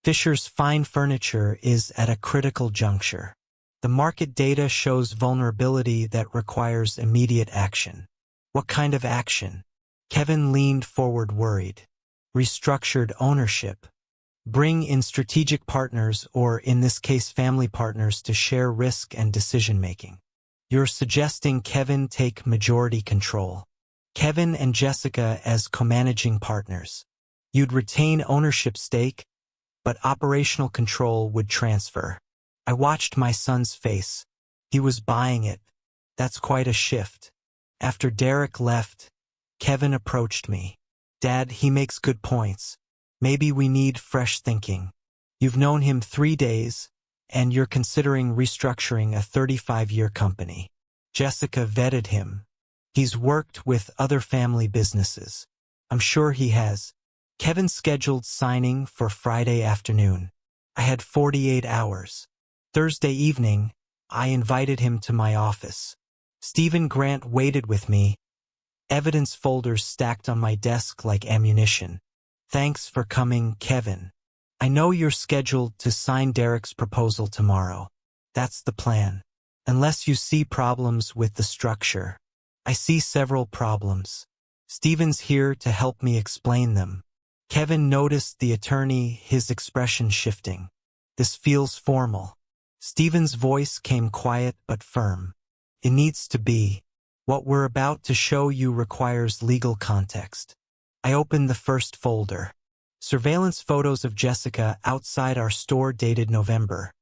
Fisher's fine furniture is at a critical juncture. The market data shows vulnerability that requires immediate action. What kind of action? Kevin leaned forward worried. Restructured ownership. Bring in strategic partners, or in this case family partners, to share risk and decision-making. You're suggesting Kevin take majority control. Kevin and Jessica as co-managing partners. You'd retain ownership stake, but operational control would transfer. I watched my son's face. He was buying it. That's quite a shift. After Derek left, Kevin approached me. Dad, he makes good points. Maybe we need fresh thinking. You've known him 3 days, and you're considering restructuring a 35-year company. Jessica vetted him. He's worked with other family businesses. I'm sure he has. Kevin scheduled signing for Friday afternoon. I had 48 hours. Thursday evening, I invited him to my office. Stephen Grant waited with me, evidence folders stacked on my desk like ammunition. Thanks for coming, Kevin. I know you're scheduled to sign Derek's proposal tomorrow. That's the plan. Unless you see problems with the structure. I see several problems. Stephen's here to help me explain them. Kevin noticed the attorney, his expression shifting. This feels formal. Stephen's voice came quiet but firm. It needs to be. What we're about to show you requires legal context. I opened the first folder. Surveillance photos of Jessica outside our store dated November.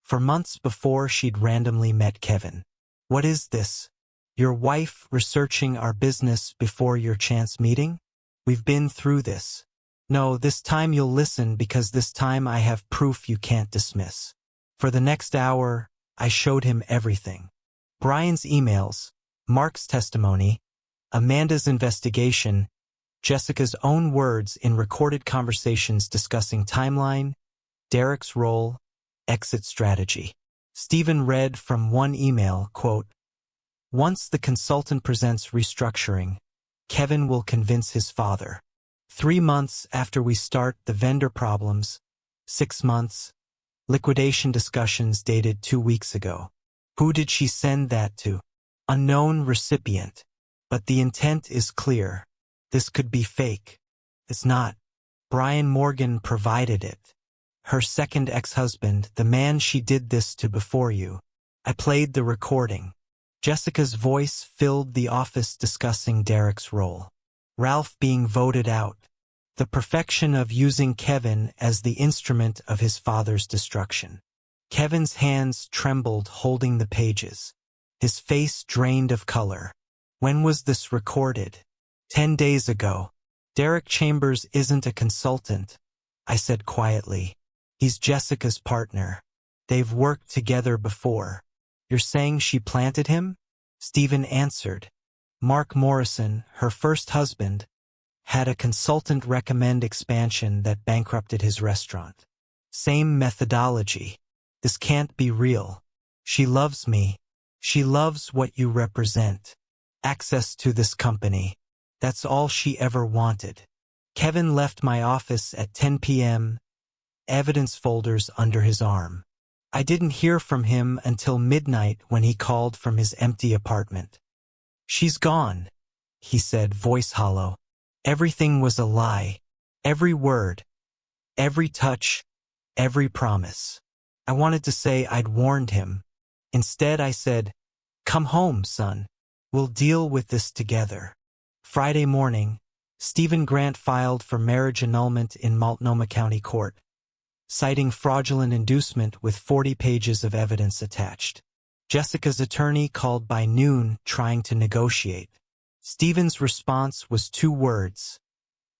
For months before she'd randomly met Kevin. What is this? Your wife researching our business before your chance meeting? We've been through this. No, this time you'll listen because this time I have proof you can't dismiss. For the next hour, I showed him everything. Brian's emails, Mark's testimony, Amanda's investigation, Jessica's own words in recorded conversations discussing timeline, Derek's role, exit strategy. Stephen read from one email, quote, "Once the consultant presents restructuring, Kevin will convince his father. 3 months after we start the vendor problems, 6 months, liquidation discussions dated 2 weeks ago. Who did she send that to? Unknown recipient. But the intent is clear. This could be fake. It's not. Brian Morgan provided it. Her second ex-husband, the man she did this to before you. I played the recording. Jessica's voice filled the office discussing Derek's role. Ralph being voted out. The perfection of using Kevin as the instrument of his father's destruction. Kevin's hands trembled holding the pages. His face drained of color. When was this recorded? 10 days ago. Derek Chambers isn't a consultant, I said quietly. He's Jessica's partner. They've worked together before. You're saying she planted him? Stephen answered. Mark Morrison, her first husband, had a consultant recommend expansion that bankrupted his restaurant. Same methodology. This can't be real. She loves me. She loves what you represent. Access to this company. That's all she ever wanted. Kevin left my office at 10 p.m., evidence folders under his arm. I didn't hear from him until midnight when he called from his empty apartment. She's gone, he said, voice hollow. Everything was a lie. Every word. Every touch. Every promise. I wanted to say I'd warned him. Instead I said, "Come home, son. We'll deal with this together." Friday morning, Stephen Grant filed for marriage annulment in Multnomah County Court, citing fraudulent inducement with 40 pages of evidence attached. Jessica's attorney called by noon trying to negotiate. Stephen's response was 2 words.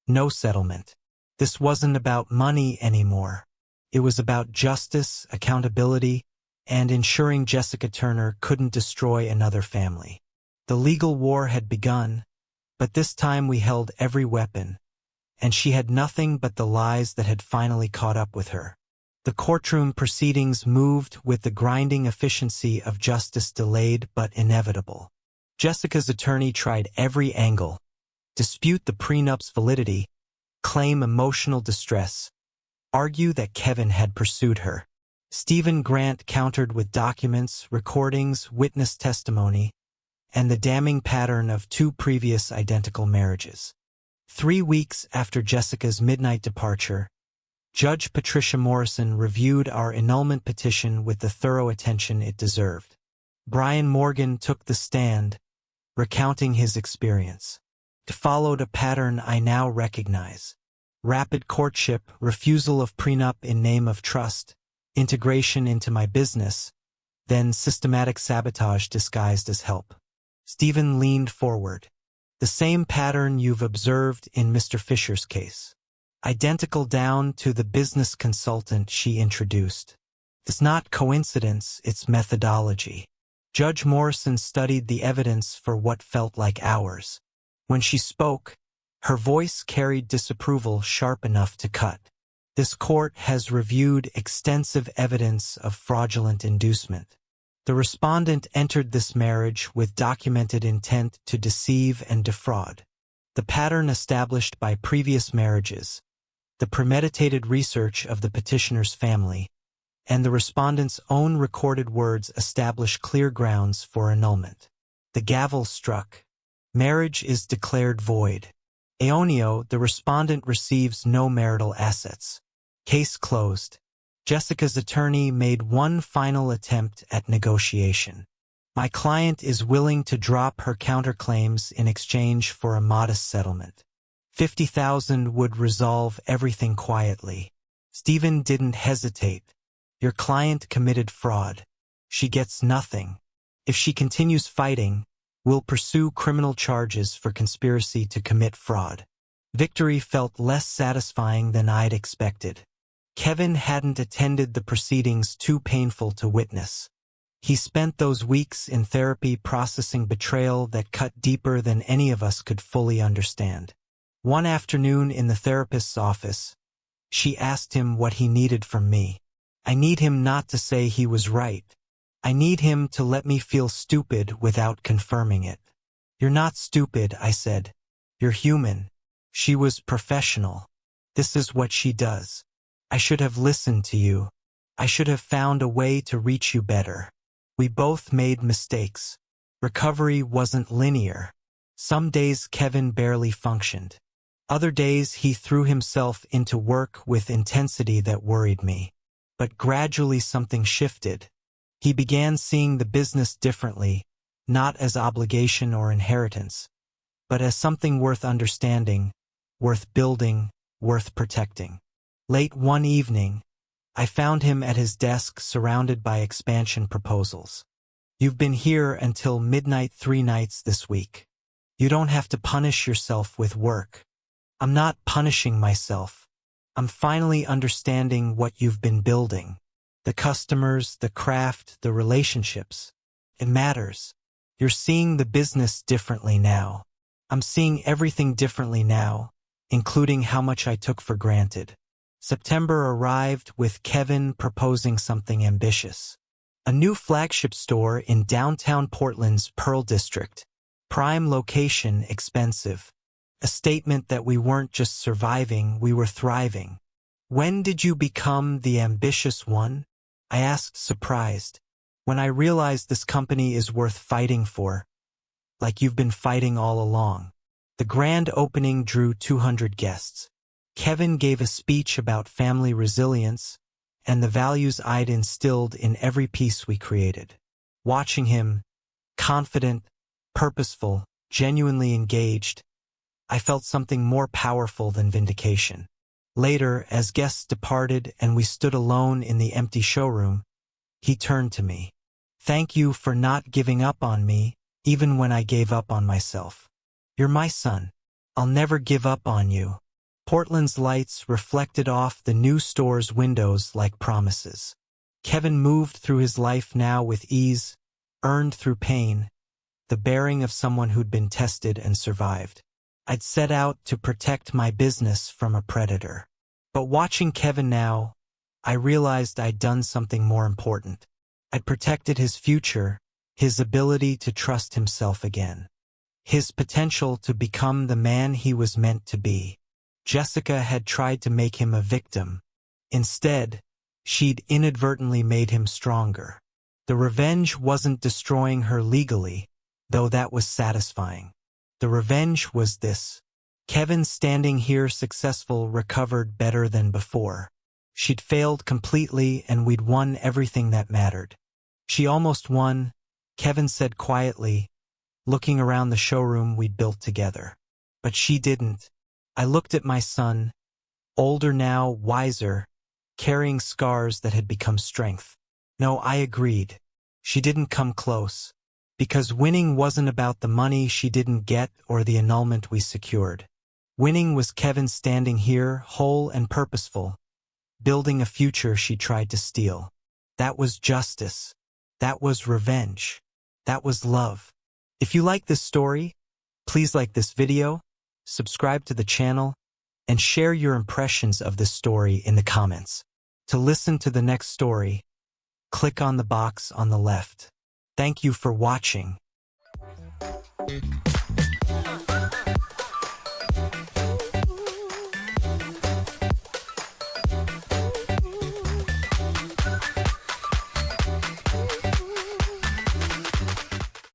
No settlement. This wasn't about money anymore. It was about justice, accountability, and ensuring Jessica Turner couldn't destroy another family. The legal war had begun, but this time we held every weapon, and she had nothing but the lies that had finally caught up with her. The courtroom proceedings moved with the grinding efficiency of justice delayed but inevitable. Jessica's attorney tried every angle, dispute the prenup's validity, claim emotional distress, argue that Kevin had pursued her. Stephen Grant countered with documents, recordings, witness testimony, and the damning pattern of 2 previous identical marriages. 3 weeks after Jessica's midnight departure, Judge Patricia Morrison reviewed our annulment petition with the thorough attention it deserved. Brian Morgan took the stand, recounting his experience. It followed a pattern I now recognize. Rapid courtship, refusal of prenup in name of trust, integration into my business, then systematic sabotage disguised as help. Stephen leaned forward. The same pattern you've observed in Mr. Fisher's case. Identical down to the business consultant she introduced. It's not coincidence, it's methodology. Judge Morrison studied the evidence for what felt like hours. When she spoke, her voice carried disapproval sharp enough to cut. This court has reviewed extensive evidence of fraudulent inducement. The respondent entered this marriage with documented intent to deceive and defraud. The pattern established by previous marriages, the premeditated research of the petitioner's family, and the respondent's own recorded words establish clear grounds for annulment. The gavel struck. Marriage is declared void. Aonio, the respondent, receives no marital assets. Case closed. Jessica's attorney made one final attempt at negotiation. My client is willing to drop her counterclaims in exchange for a modest settlement. 50,000 would resolve everything quietly. Stephen didn't hesitate. Your client committed fraud. She gets nothing. If she continues fighting, we'll pursue criminal charges for conspiracy to commit fraud. Victory felt less satisfying than I'd expected. Kevin hadn't attended the proceedings, too painful to witness. He spent those weeks in therapy processing betrayal that cut deeper than any of us could fully understand. One afternoon in the therapist's office, she asked him what he needed from me. I need him not to say he was right. I need him to let me feel stupid without confirming it. You're not stupid, I said. You're human. She was professional. This is what she does. I should have listened to you. I should have found a way to reach you better. We both made mistakes. Recovery wasn't linear. Some days Kevin barely functioned. Other days he threw himself into work with intensity that worried me. But gradually something shifted. He began seeing the business differently, not as obligation or inheritance, but as something worth understanding, worth building, worth protecting. Late one evening, I found him at his desk surrounded by expansion proposals. You've been here until midnight 3 nights this week. You don't have to punish yourself with work. I'm not punishing myself. I'm finally understanding what you've been building. The customers, the craft, the relationships. It matters. You're seeing the business differently now. I'm seeing everything differently now, including how much I took for granted. September arrived with Kevin proposing something ambitious. A new flagship store in downtown Portland's Pearl District. Prime location, expensive. A statement that we weren't just surviving, we were thriving. When did you become the ambitious one? I asked, surprised. When I realized this company is worth fighting for. Like you've been fighting all along. The grand opening drew 200 guests. Kevin gave a speech about family resilience and the values I'd instilled in every piece we created. Watching him, confident, purposeful, genuinely engaged, I felt something more powerful than vindication. Later, as guests departed and we stood alone in the empty showroom, he turned to me. Thank you for not giving up on me, even when I gave up on myself. You're my son. I'll never give up on you. Portland's lights reflected off the new store's windows like promises. Kevin moved through his life now with ease, earned through pain, the bearing of someone who'd been tested and survived. I'd set out to protect my business from a predator. But watching Kevin now, I realized I'd done something more important. I'd protected his future, his ability to trust himself again, his potential to become the man he was meant to be. Jessica had tried to make him a victim. Instead, she'd inadvertently made him stronger. The revenge wasn't destroying her legally, though that was satisfying. The revenge was this. Kevin, standing here successful, recovered better than before. She'd failed completely and we'd won everything that mattered. She almost won, Kevin said quietly, looking around the showroom we'd built together. But she didn't. I looked at my son, older now, wiser, carrying scars that had become strength. No, I agreed. She didn't come close. Because winning wasn't about the money she didn't get or the annulment we secured. Winning was Kevin standing here, whole and purposeful, building a future she tried to steal. That was justice. That was revenge. That was love. If you like this story, please like this video, subscribe to the channel, and share your impressions of this story in the comments. To listen to the next story, click on the box on the left. Thank you for watching.